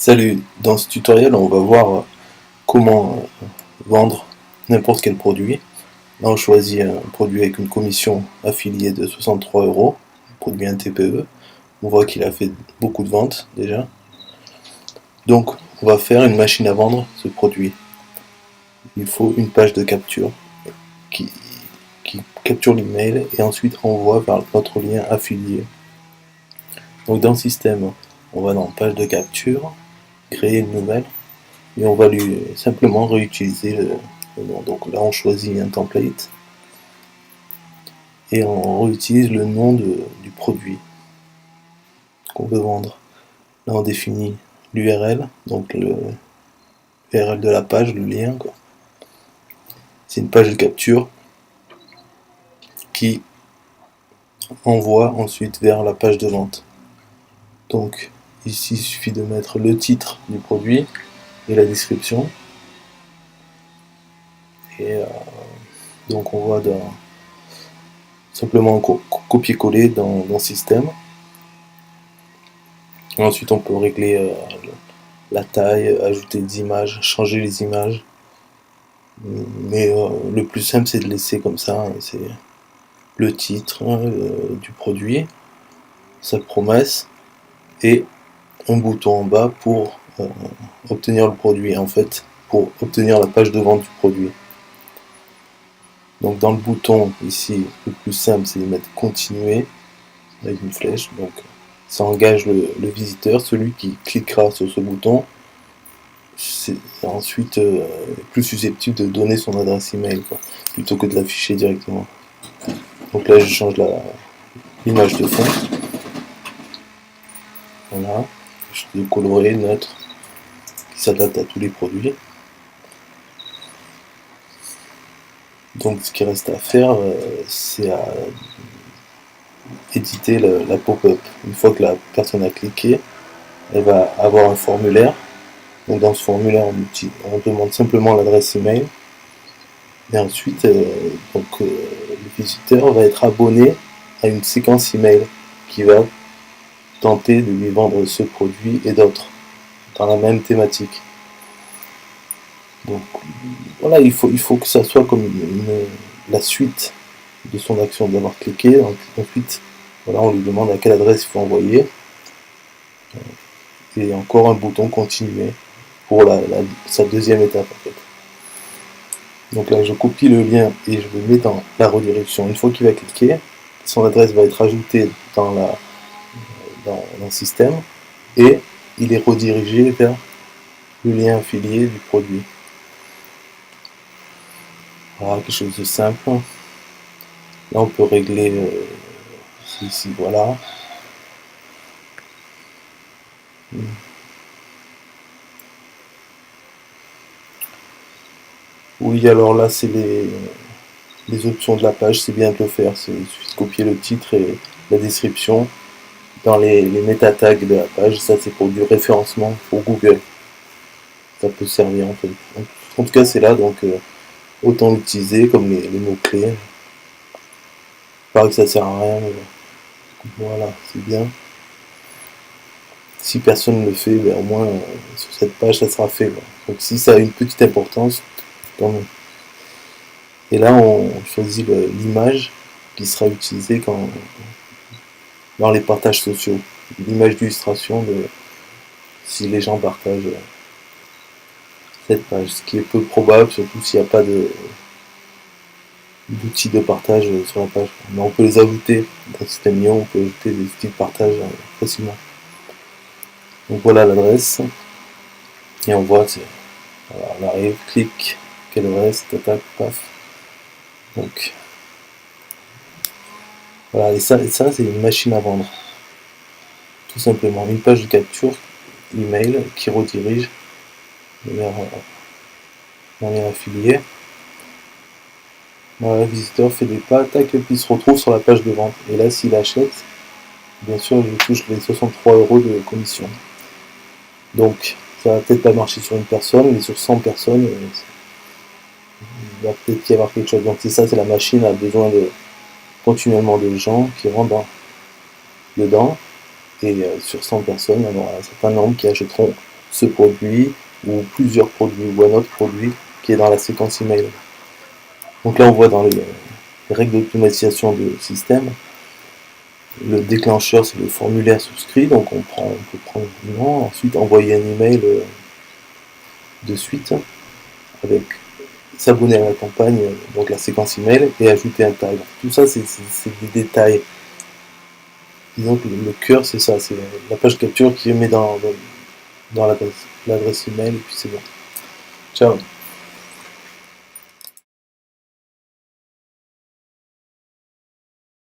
Salut, dans ce tutoriel on va voir comment vendre n'importe quel produit. Là on choisit un produit avec une commission affiliée de 63 euros, produit un TPE. On voit qu'il a fait beaucoup de ventes déjà. Donc on va faire une machine à vendre ce produit. Il faut une page de capture qui, qui capture l'email et ensuite renvoie vers notre lien affilié. Donc dans le système, on va dans page de capture, créer une nouvelle et on va lui simplement réutiliser le nom. Donc là on choisit un template et on réutilise le nom du produit qu'on veut vendre. Là on définit l'URL, donc l'URL de la page, le lien. C'est une page de capture qui envoie ensuite vers la page de vente. Donc ici il suffit de mettre le titre du produit et la description. Et donc on va simplement copier-coller dans le système. Et ensuite on peut régler la taille, ajouter des images, changer les images. Mais le plus simple c'est de laisser comme ça, c'est le titre du produit, sa promesse et un bouton en bas pour obtenir le produit, en fait pour obtenir la page de vente du produit. Donc dans le bouton ici, le plus simple c'est de mettre continuer avec une flèche, donc ça engage le visiteur, celui qui cliquera sur ce bouton c'est ensuite plus susceptible de donner son adresse email plutôt que de l'afficher directement. Donc là je change l'image de fond, voilà, je vais colorer neutre qui s'adapte à tous les produits. Donc ce qui reste à faire c'est à éditer la pop-up. Une fois que la personne a cliqué, elle va avoir un formulaire. Donc dans ce formulaire on demande simplement l'adresse email et ensuite le visiteur va être abonné à une séquence email qui va tenter de lui vendre ce produit et d'autres dans la même thématique. Donc voilà, il faut que ça soit comme la suite de son action d'avoir cliqué. Ensuite voilà, on lui demande à quelle adresse il faut envoyer et encore un bouton continuer pour sa deuxième étape en fait. Donc là je copie le lien et je le mets dans la redirection. Une fois qu'il va cliquer, son adresse va être ajoutée dans le système et il est redirigé vers le lien affilié du produit. Voilà, quelque chose de simple. Là on peut régler ici, voilà. Oui, alors là c'est les options de la page, c'est bien de le faire. Il suffit de copier le titre et la description dans les meta tags de la page. Ça c'est pour du référencement pour Google. Ça peut servir en fait. En tout cas c'est là, donc autant l'utiliser comme les mots-clés. Pareil que ça sert à rien, mais voilà, c'est bien. Si personne ne le fait, ben, au moins sur cette page ça sera fait. Donc si ça a une petite importance, tant mieux. Et là on choisit l'image qui sera utilisée dans les partages sociaux. L'image d'illustration de si les gens partagent cette page, ce qui est peu probable, surtout s'il n'y a pas d'outils de partage sur la page. Mais on peut les ajouter dans le système Ion, on peut ajouter des outils de partage facilement. Donc voilà l'adresse. Et on voit, voilà, on arrive, clic, quelle adresse, tac, paf. Donc voilà, et ça c'est une machine à vendre. Tout simplement, une page de capture email qui redirige vers un lien affilié. Le visiteur fait des pas, tac, et puis il se retrouve sur la page de vente. Et là, s'il achète, bien sûr, je touche les 63 euros de commission. Donc, ça va peut-être pas marcher sur une personne, mais sur 100 personnes, il va peut-être y avoir quelque chose. Donc, c'est ça, c'est la machine a besoin continuellement de gens qui rentrent dedans. Et sur 100 personnes, il y en aura un certain nombre qui achèteront ce produit ou plusieurs produits ou un autre produit qui est dans la séquence email. Donc là on voit dans les règles d'automatisation de système, le déclencheur c'est le formulaire souscrit, donc on peut prendre le nom, ensuite envoyer un email de suite avec s'abonner à la campagne, donc la séquence email, et ajouter un tag. Tout ça c'est des détails. Disons que le cœur c'est ça, c'est la page capture qui met dans l'adresse email et puis c'est bon. Ciao.